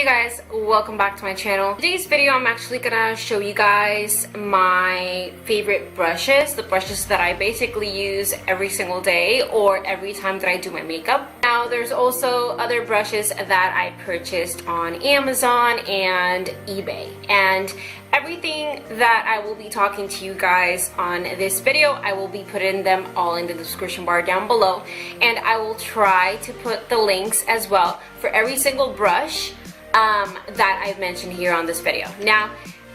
Hey guys, welcome back to my channel. Today's video I'm actually gonna show you guys my favorite brushes, the brushes that I basically use every single day or every time that I do my makeup. Now there's also other brushes that I purchased on Amazon and eBay, and everything that I will be talking to you guys on this video, I will be putting them all in the description bar down below, and I will try to put the links as well for every single brush that I've mentioned here on this video. Now,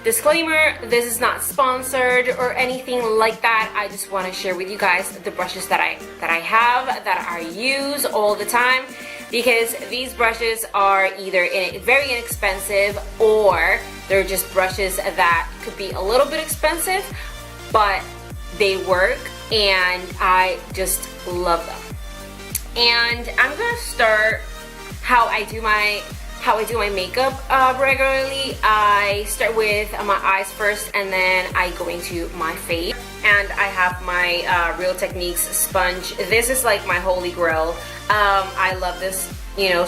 disclaimer, this is not sponsored or anything like that. I just want to share with you guys the brushes that I have, that I use all the time, because these brushes are either very inexpensive or they're just brushes that could be a little bit expensive, but they work and I just love them. And I'm gonna start how I do my makeup regularly. I start with my eyes first, and then I go into my face. And I have my RealTechniques sponge. This is like my holy grail. I love this,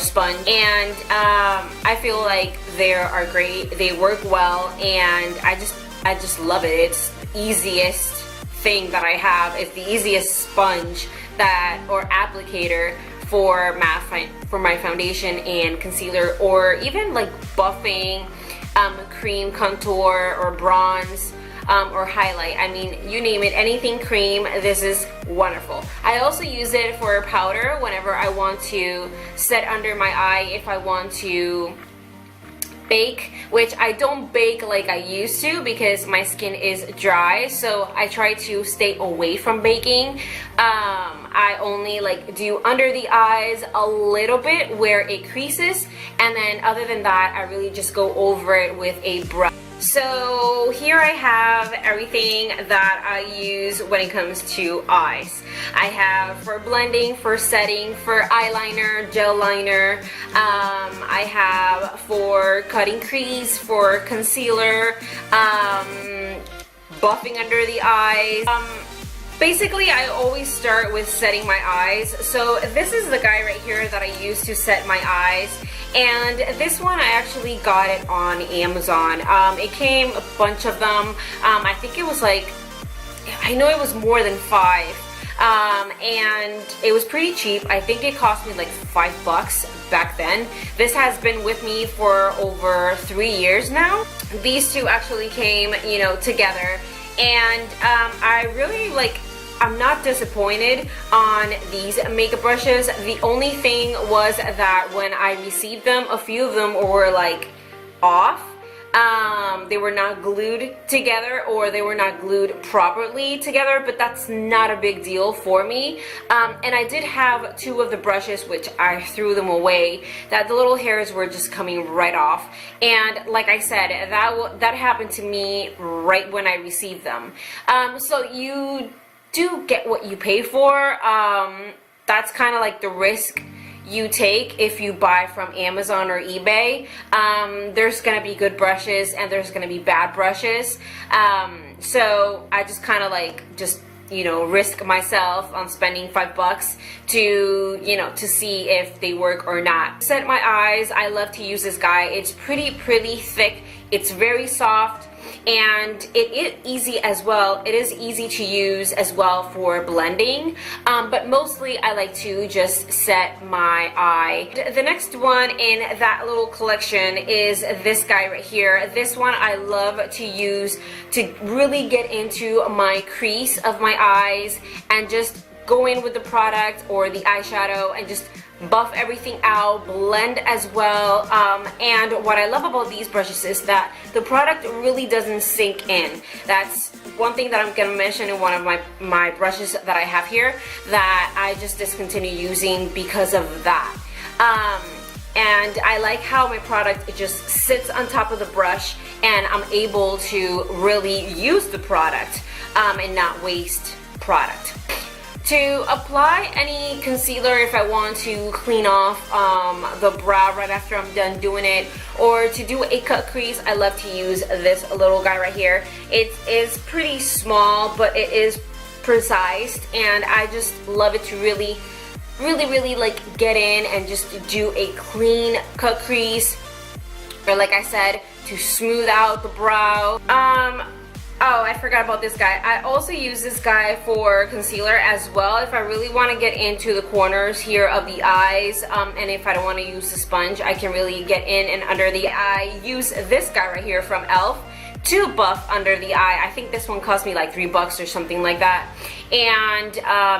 sponge, and I feel like they are great. They work well, and I just love it. It's the easiest thing that I have. It's the easiest sponge or applicator for my foundation and concealer, or even like buffing, cream, contour, or bronze, or highlight. I mean, you name it, anything cream, this is wonderful. I also use it for powder whenever I want to set under my eye, if I want to bake, which I don't bake like I used to because my skin is dry, so I try to stay away from baking. I only do under the eyes a little bit where it creases, and then other than that I really just go over it with a brush. So here I have everything that I use when it comes to eyes. I have for blending, for setting, for eyeliner, gel liner. I have for cutting crease, for concealer, buffing under the eyes. Basically, I always start with setting my eyes. So this is the guy right here that I use to set my eyes. And this one, I actually got it on Amazon. It came a bunch of them. I think it was I know it was more than 5. And it was pretty cheap. I think it cost me like $5 back then. This has been with me for over 3 years now. These two actually came, together. And I really I'm not disappointed on these makeup brushes. The only thing was that when I received them, a few of them were off. They were not glued together, or they were not glued properly together, but that's not a big deal for me. And I did have 2 of the brushes which I threw them away, that the little hairs were just coming right off. And like I said, that happened to me right when I received them. So you do get what you pay for. That's kind of like the risk you take if you buy from Amazon or eBay. There's gonna be good brushes and there's gonna be bad brushes. So I just kind of risk myself on spending $5 to see if they work or not. Set my eyes, I love to use this guy. It's pretty thick. It's very soft, and it is easy as well. It is easy to use as well for blending, but mostly I like to just set my eye. The next one in that little collection is this guy right here. This one I love to use to really get into my crease of my eyes and just go in with the product or the eyeshadow and just buff everything out, blend as well. And what I love about these brushes is that the product really doesn't sink in. That's one thing that I'm gonna mention in one of my brushes that I have here that I just discontinued using because of that. And I like how my product just sits on top of the brush, and I'm able to really use the product and not waste product. To apply any concealer, if I want to clean off the brow right after I'm done doing it, or to do a cut crease, I love to use this little guy right here. It is pretty small, but it is precise, and I just love it to really get in and just do a clean cut crease or like I said, to smooth out the brow. Oh, I forgot about this guy. I also use this guy for concealer as well if I really want to get into the corners here of the eyes, and if I don't want to use the sponge, I can really get in and under the eye. I use this guy right here from e.l.f. to buff under the eye. I think this one cost me like $3 or something like that, and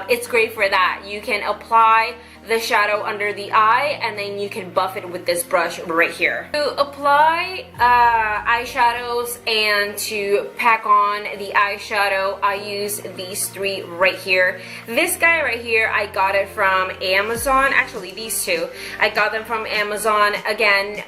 it's great for that. You can apply the shadow under the eye and then you can buff it with this brush right here. To apply eyeshadows and to pack on the eyeshadow, I use these three right here. This guy right here, I got it from Amazon. Actually, these two, I got them from Amazon. Again,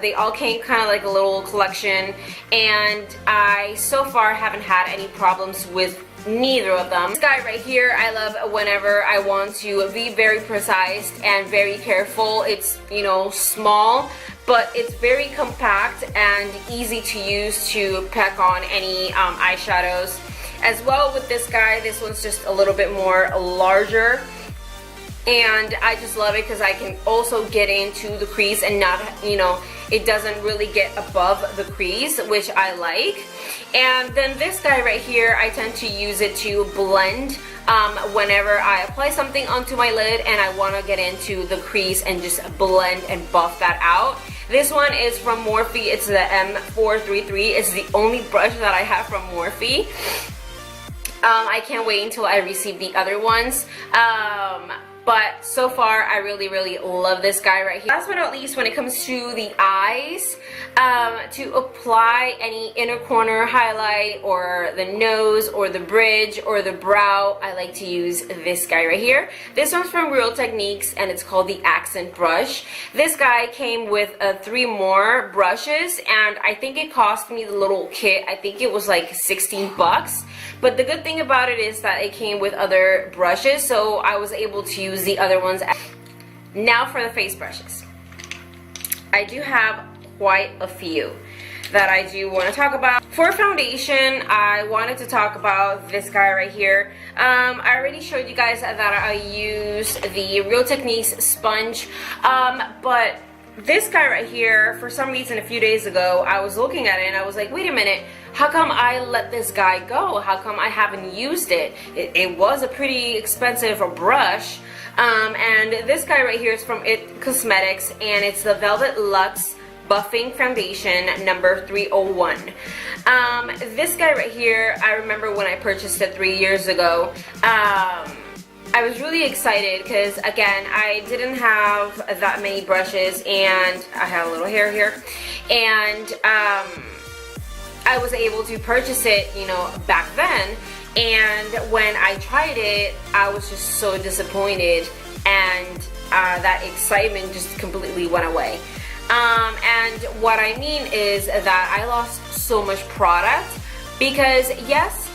they all came kind of like a little collection, and I so far haven't had any problems with neither of them. This guy right here, I love whenever I want to be very precise and very careful. It's, you know, small, but it's very compact and easy to use to pack on any eyeshadows. As well with this guy, this one's just a little bit more larger, and I just love it because I can also get into the crease and not, you know, it doesn't really get above the crease, which I like. And then this guy right here, I tend to use it to blend whenever I apply something onto my lid and I want to get into the crease and just blend and buff that out. This one is from Morphe. It's the M433. It's the only brush that I have from Morphe. I can't wait until I receive the other ones. But so far, I really love this guy right here. Last but not least, when it comes to the eyes, to apply any inner corner highlight or the nose or the bridge or the brow, I like to use this guy right here. This one's from RealTechniques and it's called the Accent Brush. This guy came with 3 more brushes, and I think it cost me the little kit. I think it was like 16 bucks. But the good thing about it is that it came with other brushes, so I was able to use the other ones. Now for the face brushes. I do have quite a few that I do want to talk about. For foundation, I wanted to talk about this guy right here. I already showed you guys that I use the RealTechniques sponge, but this guy right here, for some reason a few days ago, I was looking at it and I was like, wait a minute, how come I let this guy go? How come I haven't used it? It was a pretty expensive brush. And this guy right here is from It Cosmetics, and it's the Velvet Luxe Buffing Foundation number 301. This guy right here, I remember when I purchased it 3 years ago. I was really excited because, again, I didn't have that many brushes, and I had a little hair here, and I was able to purchase it, you know, back then. And when I tried it, I was just so disappointed, and that excitement just completely went away. And what I mean is that I lost so much product because, yes,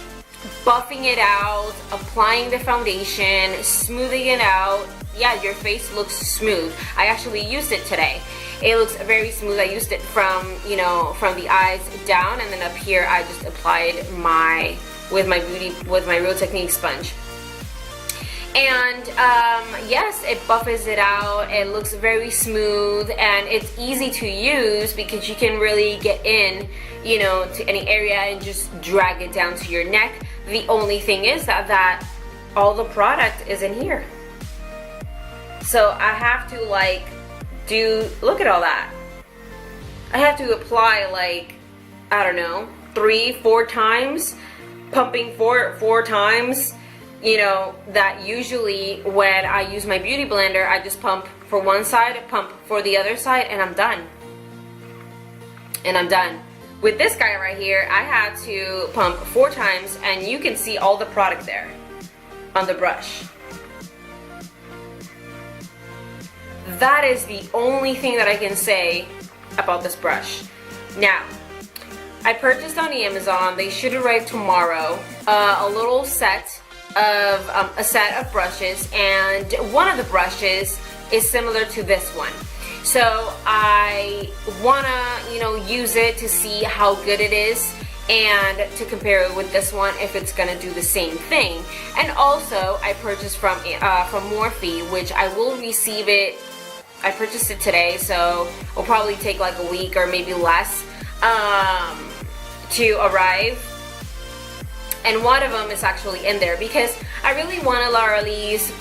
buffing it out, applying the foundation, smoothing it out, yeah, your face looks smooth. I actually used it today. It looks very smooth. I used it from, you know, from the eyes down, and then up here I just applied with my RealTechniques sponge. And yes, it buffers it out. It looks very smooth, and it's easy to use because you can really get in, you know, to any area and just drag it down to your neck. The only thing is that all the product is in here. So I have to like look at all that. I have to apply like, I don't know, 3-4 times, pumping four times. You know, that usually when I use my beauty blender, I just pump for one side, pump for the other side, and I'm done. And I'm done. With this guy right here, I had to pump 4 times, and you can see all the product there on the brush. That is the only thing that I can say about this brush. Now, I purchased on Amazon. They should arrive tomorrow. A little set of a set of brushes, and one of the brushes is similar to this one. So I wanna, you know, use it to see how good it is and to compare it with this one if it's gonna do the same thing. And also I purchased from Morphe, which I will receive it I purchased it today, so it'll probably take like a week or maybe less to arrive. And one of them is actually in there because I really wanted Laura Lee's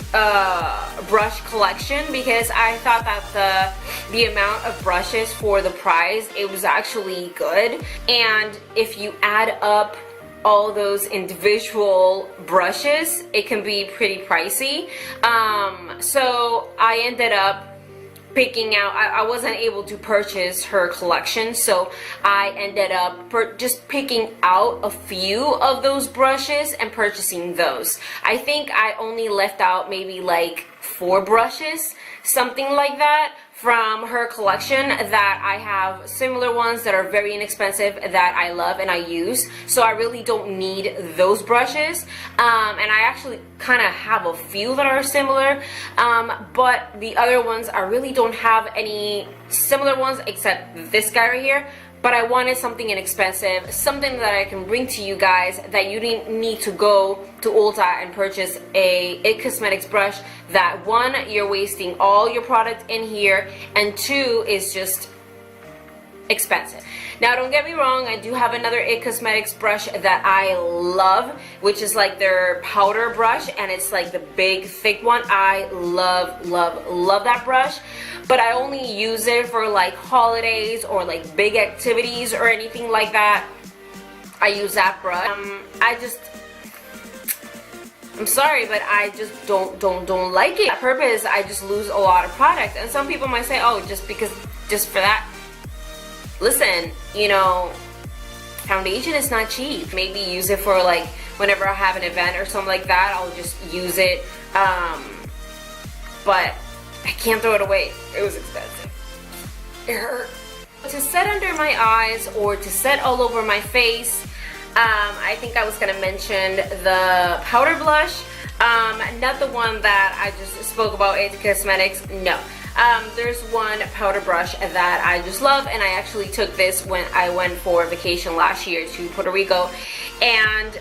brush collection, because I thought that the amount of brushes for the price, it was actually good. And if you add up all those individual brushes, it can be pretty pricey. So I ended up picking out, I wasn't able to purchase her collection, so I ended up just picking out a few of those brushes and purchasing those. I think I only left out maybe like 4 brushes, something like that, from her collection, that I have similar ones that are very inexpensive that I love and I use, so I really don't need those brushes. And I actually kind of have a few that are similar, but the other ones, I really don't have any similar ones except this guy right here. But I wanted something inexpensive, something that I can bring to you guys, that you didn't need to go to Ulta and purchase a IT Cosmetics brush that, 1, you're wasting all your product in here, and 2, is just expensive. Now don't get me wrong, I do have another IT Cosmetics brush that I love, which is like their powder brush, and it's like the big thick one. I love, love, love that brush, but I only use it for like holidays or like big activities or anything like that. I use that brush. I'm sorry, but I just don't like it. On purpose, I just lose a lot of product. And some people might say, oh, just for that. Listen, you know, foundation is not cheap. Maybe use it for like whenever I have an event or something like that, I'll just use it. But I can't throw it away. It was expensive. It hurt. To set under my eyes or to set all over my face, I think I was gonna mention the powder blush. Not the one that I just spoke about, IT Cosmetics. No. There's one powder brush that I just love, and I actually took this when I went for vacation last year to Puerto Rico, and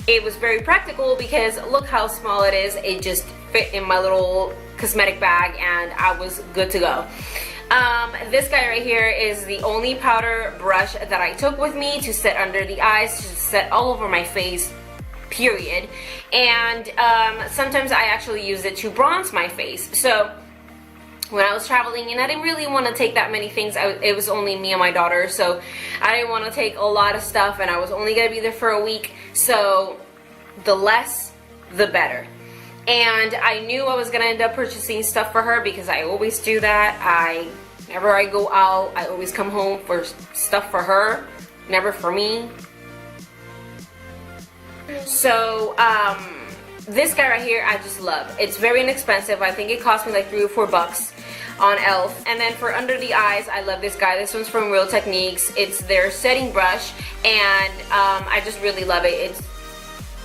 it was very practical because look how small it is. It just fit in my little cosmetic bag and I was good to go. This guy right here is the only powder brush that I took with me to set under the eyes, to set all over my face, period. And sometimes I actually use it to bronze my face. So when I was traveling and I didn't really want to take that many things, it was only me and my daughter, so I didn't want to take a lot of stuff, and I was only going to be there for a week, so the less the better. And I knew I was going to end up purchasing stuff for her because I always do that. Whenever I go out, I always come home for stuff for her, never for me. So this guy right here I just love. It's very inexpensive. I think it cost me like $3 or $4 on e.l.f. And then for under the eyes, I love this guy. This one's from RealTechniques. It's their setting brush, and I just really love it. It's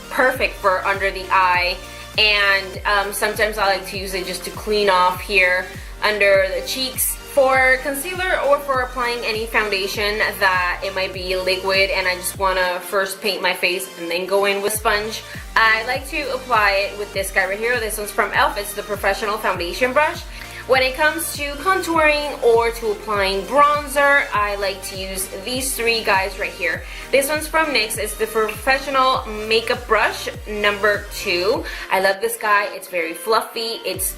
perfect for under the eye, and sometimes I like to use it just to clean off here under the cheeks for concealer or for applying any foundation that it might be liquid and I just want to first paint my face and then go in with sponge. I like to apply it with this guy right here. This one's from e.l.f. It's the professional foundation brush. When it comes to contouring or to applying bronzer, I like to use these 3 guys right here. This one's from NYX. It's the professional makeup brush number 2. I love this guy. It's very fluffy. It's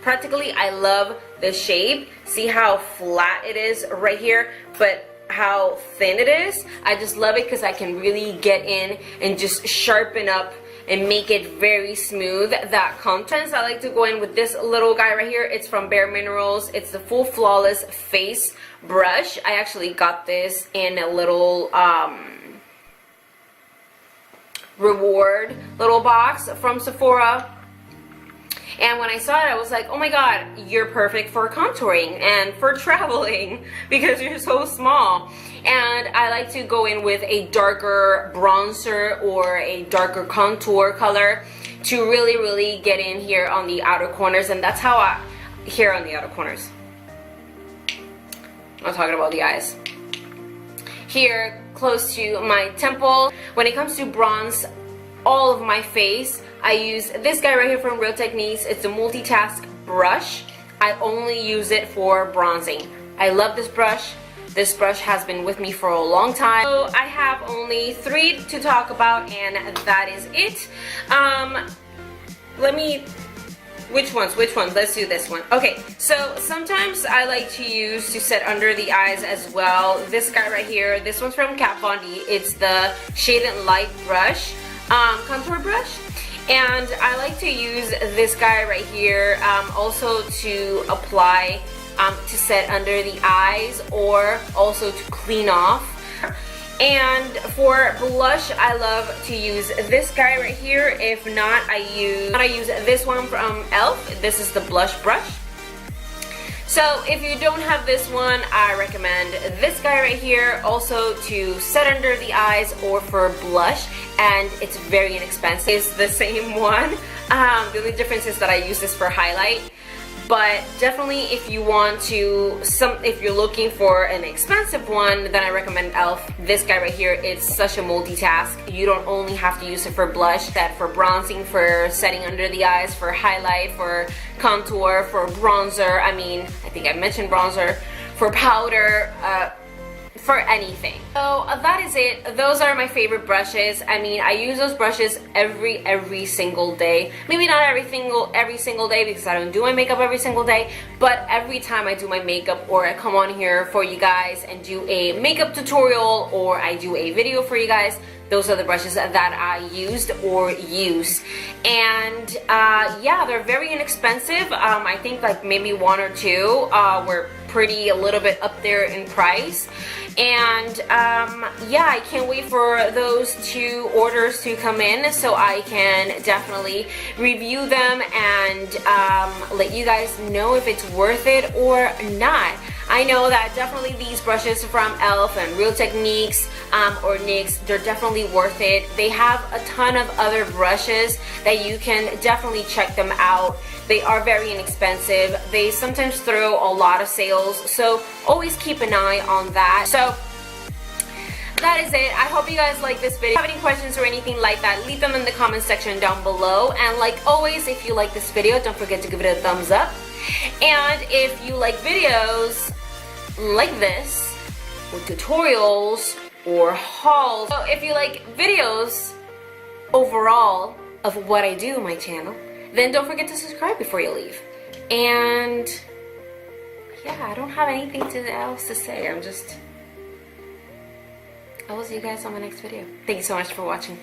practically, I love the shape. See how flat it is right here, but how thin it is. I just love it because I can really get in and just sharpen up and make it very smooth. That content, I like to go in with this little guy right here. It's from Bare Minerals. It's the Full Flawless Face Brush. I actually got this in a little reward little box from Sephora. And when I saw it, I was like, oh my god, you're perfect for contouring and for traveling because you're so small. And I like to go in with a darker bronzer or a darker contour color to really get in here on the outer corners. And that's how here on the outer corners. I'm talking about the eyes. Here, close to my temple. When it comes to bronze all of my face, I use this guy right here from RealTechniques. It's a multitask brush. I only use it for bronzing. I love this brush. This brush has been with me for a long time. So I have only 3 to talk about, and that is it. Which ones? Let's do this one. Okay, so sometimes I like to use to set under the eyes as well. This guy right here, this one's from Kat Von D. It's the Shade and Light brush, contour brush. And I like to use this guy right here also to apply, to set under the eyes, or also to clean off. And for blush, I love to use this guy right here. If not, I use this one from e.l.f. This is the blush brush. So if you don't have this one, I recommend this guy right here, also to set under the eyes or for blush, and it's very inexpensive. It's the same one. The only difference is that I use this for highlight. But definitely, if you want to, if you're looking for an expensive one, then I recommend e.l.f. This guy right here, it's such a multitask. You don't only have to use it for blush, that for bronzing, for setting under the eyes, for highlight, for contour, for bronzer. I mean, I think I mentioned bronzer, for powder, for anything. So that is it. Those are my favorite brushes. I mean, I use those brushes every single day. Maybe not every single day, because I don't do my makeup every single day, but every time I do my makeup, or I come on here for you guys and do a makeup tutorial, or I do a video for you guys, those are the brushes that I used or use. And yeah, they're very inexpensive. I think like maybe 1 or 2 were a little bit up there in price. And yeah, I can't wait for those 2 orders to come in so I can definitely review them and let you guys know if it's worth it or not. I know that definitely these brushes from e.l.f. and RealTechniques or NYX, they're definitely worth it. They have a ton of other brushes that you can definitely check them out. They are very inexpensive. They sometimes throw a lot of sales, so always keep an eye on that. So that is it. I hope you guys like this video. If you have any questions or anything like that, leave them in the comment section down below. And like always, if you like this video, don't forget to give it a thumbs up. And if you like videos like this, or tutorials, or hauls, so if you like videos overall of what I do on my channel, then don't forget to subscribe before you leave. And yeah, I don't have anything else to say. I will see you guys on my next video. Thank you so much for watching.